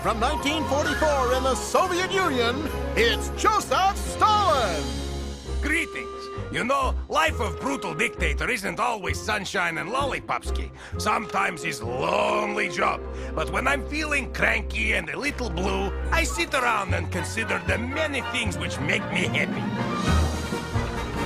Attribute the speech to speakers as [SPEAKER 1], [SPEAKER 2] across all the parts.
[SPEAKER 1] from 1944 in the Soviet Union, it's Joseph Stalin!
[SPEAKER 2] Greetings. You know, life of brutal dictator isn't always sunshine and lollipopski. Sometimes it's lonely job. But when I'm feeling cranky and a little blue, I sit around and consider the many things which make me happy.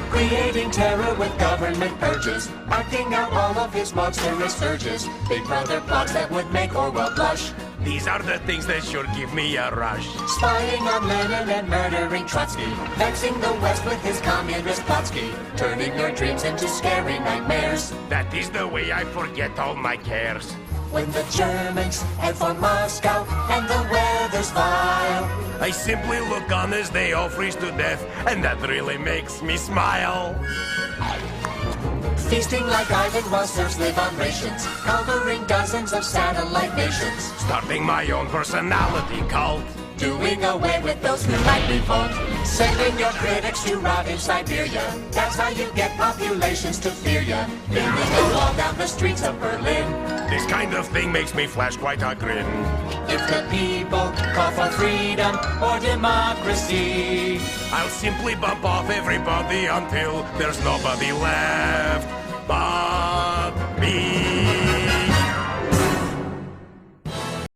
[SPEAKER 3] Creating terror with government urges, acting out all of his monstrous urges. Big Brother plots that would make Orwell blush.
[SPEAKER 2] These are the things that sure give me a rush.
[SPEAKER 3] Spying on Lenin and murdering Trotsky, vexing the West with his communist Plotsky, turning your dreams into scary nightmares.
[SPEAKER 2] That is the way I forget all my cares.
[SPEAKER 3] When the Germans head for Moscow and the weather's vile,
[SPEAKER 2] I simply look on as they all freeze to death, and that really makes me smile.
[SPEAKER 3] feasting like Ivan while serfs live on rations, conquering dozens of satellite nations,
[SPEAKER 2] Starting my own personality cult.
[SPEAKER 3] doing away with those who might revolt, sending your critics to rot in Siberia. That's how you get populations to fear ya, building a wall down the streets of Berlin.
[SPEAKER 2] This kind of thing makes me flash quite a grin.
[SPEAKER 3] If the people call for freedom or democracy,
[SPEAKER 2] I'll simply bump off everybody until there's nobody left but me.